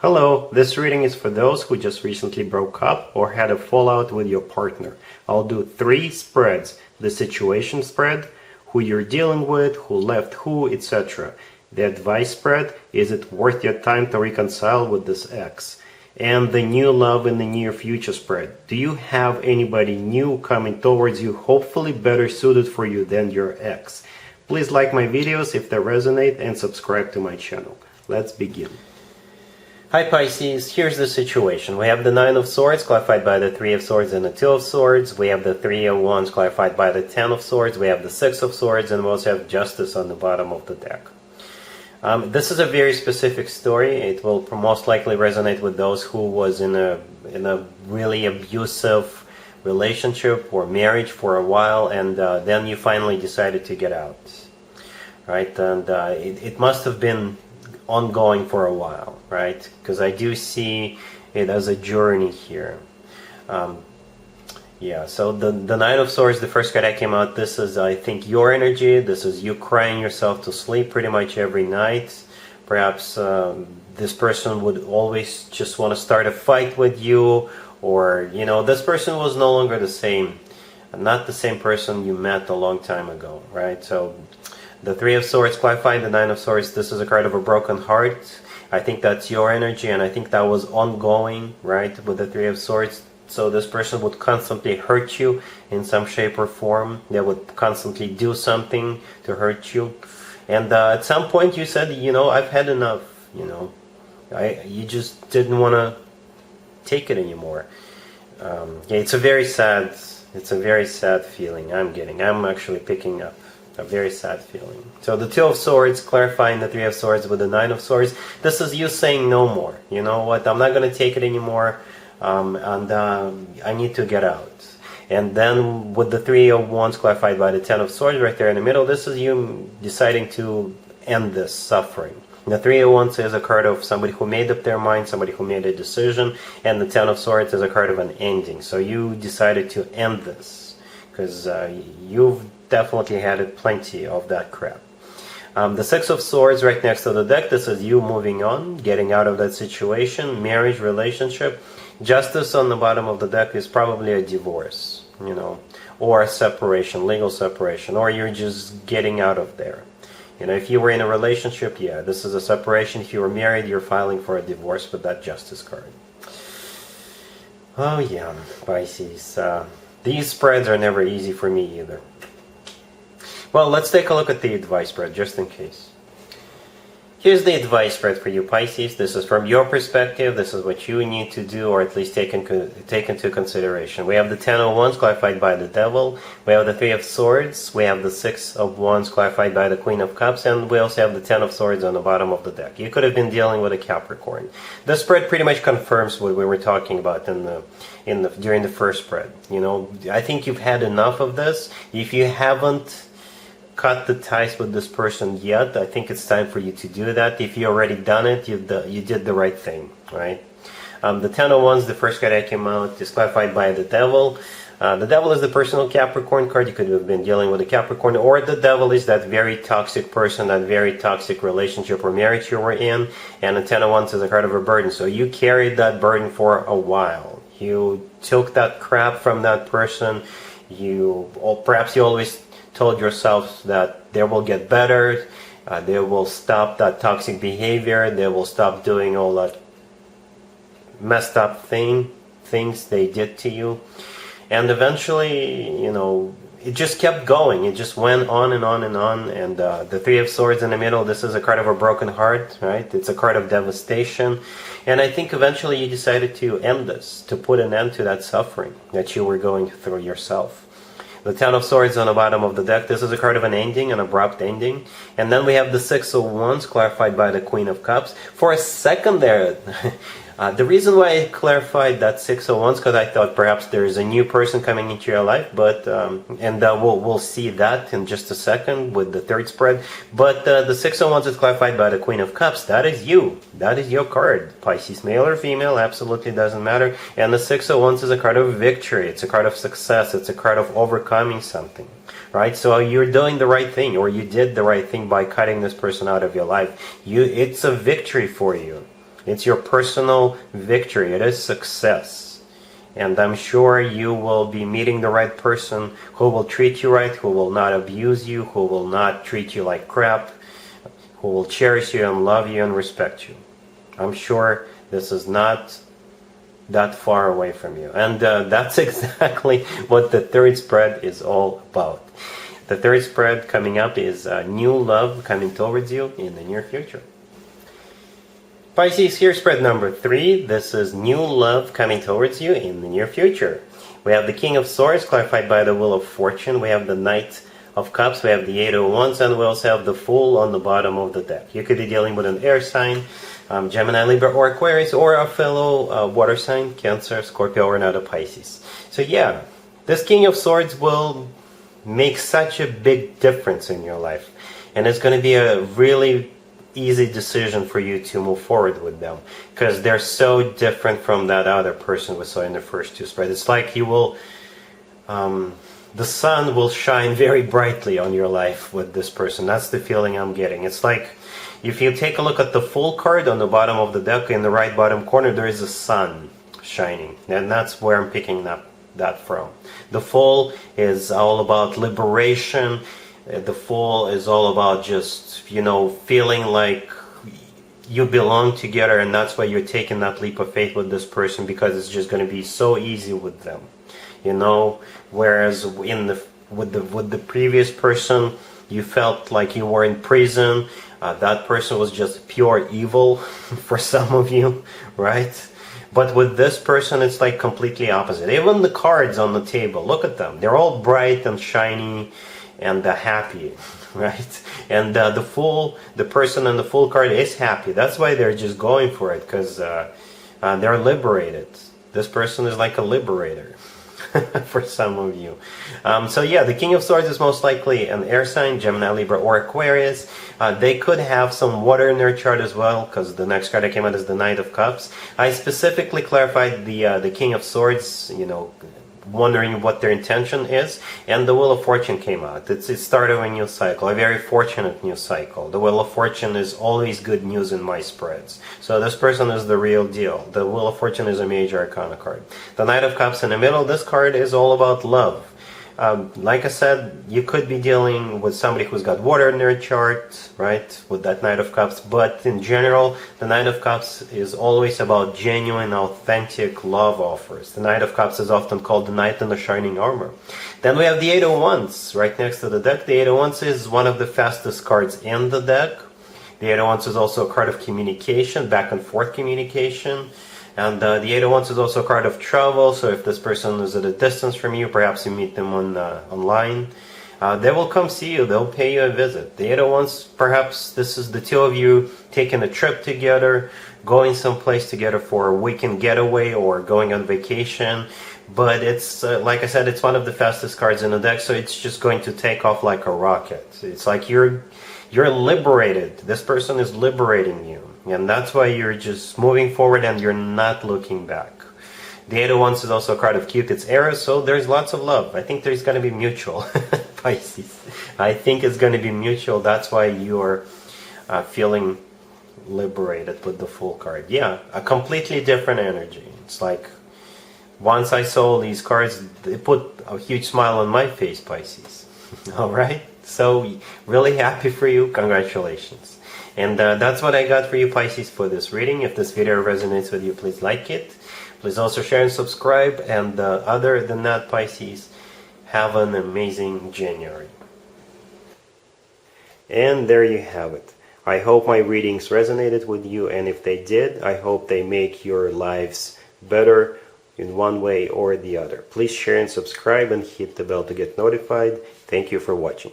Hello, this reading is for those who just recently broke up or had a fallout with your partner. I'll do 3 spreads: the situation spread, who you're dealing with, who left who, etc. The advice spread, is it worth your time to reconcile with this ex? And the new love in the near future spread, do you have anybody new coming towards you, hopefully better suited for you than your ex? Please like my videos if they resonate and subscribe to my channel. Let's begin. Hi Pisces, here's the situation. We have the 9 of Swords clarified by the 3 of Swords and the 2 of Swords. We have the 3 of Wands clarified by the 10 of Swords. We have the 6 of Swords, and we also have Justice on the bottom of the deck. This is a very specific story. It will most likely resonate with those who was in a really abusive relationship or marriage for a while, and then you finally decided to get out, right? And it must have been ongoing for a while, right? Because I do see it as a journey here. Yeah, so the 9 of Swords, the first card that came out, this is, I think, your energy. This is you crying yourself to sleep pretty much every night. Perhaps this person would always just want to start a fight with you, or, you know, this person was no longer the same. Not the same person you met a long time ago, right? So the 3 of Swords clarified the 9 of Swords. This is a card of a broken heart. I think that's your energy, and I think that was ongoing, right, with the 3 of Swords. So this person would constantly hurt you in some shape or form. They would constantly do something to hurt you. And at some point you said, you know, I've had enough, you know. You just didn't want to take it anymore. Yeah, it's a very sad feeling I'm actually picking up. A very sad feeling. So the 2 of Swords clarifying the 3 of Swords with the 9 of Swords. This is you saying no more. You know what? I'm not going to take it anymore, and I need to get out. And then with the 3 of Wands clarified by the 10 of Swords right there in the middle, this is you deciding to end this suffering. The 3 of Wands is a card of somebody who made up their mind, somebody who made a decision, and the 10 of Swords is a card of an ending. So you decided to end this because you've definitely had plenty of that crap. The 6 of Swords right next to the deck, this is you moving on, getting out of that situation, marriage, relationship. Justice on the bottom of the deck is probably a divorce, you know, or a separation, legal separation, or you're just getting out of there. You know, if you were in a relationship, yeah, this is a separation. If you were married, you're filing for a divorce with that Justice card. Oh yeah, Pisces. These spreads are never easy for me either. Well, let's take a look at the advice spread, just in case. Here's the advice spread for you, Pisces. This is from your perspective. This is what you need to do, or at least take into consideration. We have the 10 of Wands clarified by the Devil. We have the 3 of Swords. We have the 6 of Wands clarified by the Queen of Cups. And we also have the 10 of Swords on the bottom of the deck. You could have been dealing with a Capricorn. This spread pretty much confirms what we were talking about during the first spread. You know, I think you've had enough of this. If you haven't cut the ties with this person yet, I think it's time for you to do that. If you already done it, you did the right thing, right? The 10 of Wands, the first card that came out, is clarified by the Devil. The Devil is the personal Capricorn card. You could have been dealing with a Capricorn, or the Devil is that very toxic person, that very toxic relationship or marriage you were in, and the 10 of Wands is a card of a burden. So you carried that burden for a while. You took that crap from that person. Perhaps you always told yourself that they will get better, they will stop that toxic behavior, they will stop doing all that messed up things they did to you. And eventually, you know, it just kept going. It just went on and on and on. And the 3 of Swords in the middle, this is a card of a broken heart, right? It's a card of devastation. And I think eventually you decided to end this, to put an end to that suffering that you were going through yourself. The 10 of Swords on the bottom of the deck, this is a card of an ending, an abrupt ending. And then we have the 6 of Wands clarified by the Queen of Cups. For a second there, the reason why I clarified that 6 of Wands, because I thought perhaps there is a new person coming into your life, but we'll see that in just a second with the third spread. But the 6 of Wands is clarified by the Queen of Cups. That is you. That is your card. Pisces, male or female, absolutely doesn't matter. And the 6 of Wands is a card of victory. It's a card of success. It's a card of overcoming something. Right? So you're doing the right thing, or you did the right thing by cutting this person out of your life. It's a victory for you. It's your personal victory. It is success. And I'm sure you will be meeting the right person who will treat you right, who will not abuse you, who will not treat you like crap, who will cherish you and love you and respect you. I'm sure this is not that far away from you. And that's exactly what the third spread is all about. The third spread coming up is new love coming towards you in the near future. Pisces, here spread number 3. This is new love coming towards you in the near future. We have the King of Swords clarified by the Wheel of Fortune. We have the Knight of Cups. We have the Eight of Wands, and we also have the Fool on the bottom of the deck. You could be dealing with an air sign, Gemini, Libra, or Aquarius, or a fellow water sign, Cancer, Scorpio, or another Pisces. So yeah, this King of Swords will make such a big difference in your life, and it's going to be a really easy decision for you to move forward with them, because they're so different from that other person we saw in the first two spreads. It's like you will the sun will shine very brightly on your life with this person. That's the feeling I'm getting. It's like if you take a look at the Fool card on the bottom of the deck, in the right bottom corner there is a sun shining, and that's where I'm picking up that from. The Fool is all about liberation. The Fool is all about just, you know, feeling like you belong together, and that's why you're taking that leap of faith with this person, because it's just going to be so easy with them, you know. Whereas with the previous person, you felt like you were in prison. That person was just pure evil for some of you, right? But with this person, it's like completely opposite. Even the cards on the table, look at them. They're all bright and shiny and happy, right? And the Fool, the person in the Fool card is happy. That's why they're just going for it, because they're liberated. This person is like a liberator for some of you. So yeah, the King of Swords is most likely an air sign, Gemini, Libra, or Aquarius. They could have some water in their chart as well, because the next card that came out is the Knight of Cups. I specifically clarified the King of Swords, you know, wondering what their intention is, and the Wheel of Fortune came out. It started a new cycle, a very fortunate new cycle. The Wheel of Fortune is always good news in my spreads. So this person is the real deal. The Wheel of Fortune is a major arcana card. The Knight of Cups in the middle, this card is all about love. Like I said, you could be dealing with somebody who's got water in their chart, right, with that Knight of Cups, but in general, the Knight of Cups is always about genuine, authentic love offers. The Knight of Cups is often called the Knight in the Shining Armor. Then we have the Eight of Wands right next to the deck. The Eight of Wands is one of the fastest cards in the deck. The Eight of Wands is also a card of communication, back and forth communication. And the Eight of Wands is also a card of travel, so if this person is at a distance from you, perhaps you meet them online, they will come see you, they'll pay you a visit. The Eight of Wands, perhaps this is the two of you taking a trip together, going someplace together for a weekend getaway or going on vacation. But it's, like I said, it's one of the fastest cards in the deck, so it's just going to take off like a rocket. It's like you're liberated. This person is liberating you. And that's why you're just moving forward and you're not looking back. The Eight of Wands is also a card of Cupid's arrow, so there's lots of love. I think there's going to be mutual, Pisces. I think it's going to be mutual. That's why you're feeling liberated with the Fool card. Yeah, a completely different energy. It's like, once I saw these cards, they put a huge smile on my face, Pisces. All right? So, really happy for you. Congratulations. And that's what I got for you, Pisces, for this reading. If this video resonates with you, please like it. Please also share and subscribe. And other than that, Pisces, have an amazing January. And there you have it. I hope my readings resonated with you. And if they did, I hope they make your lives better in one way or the other. Please share and subscribe and hit the bell to get notified. Thank you for watching.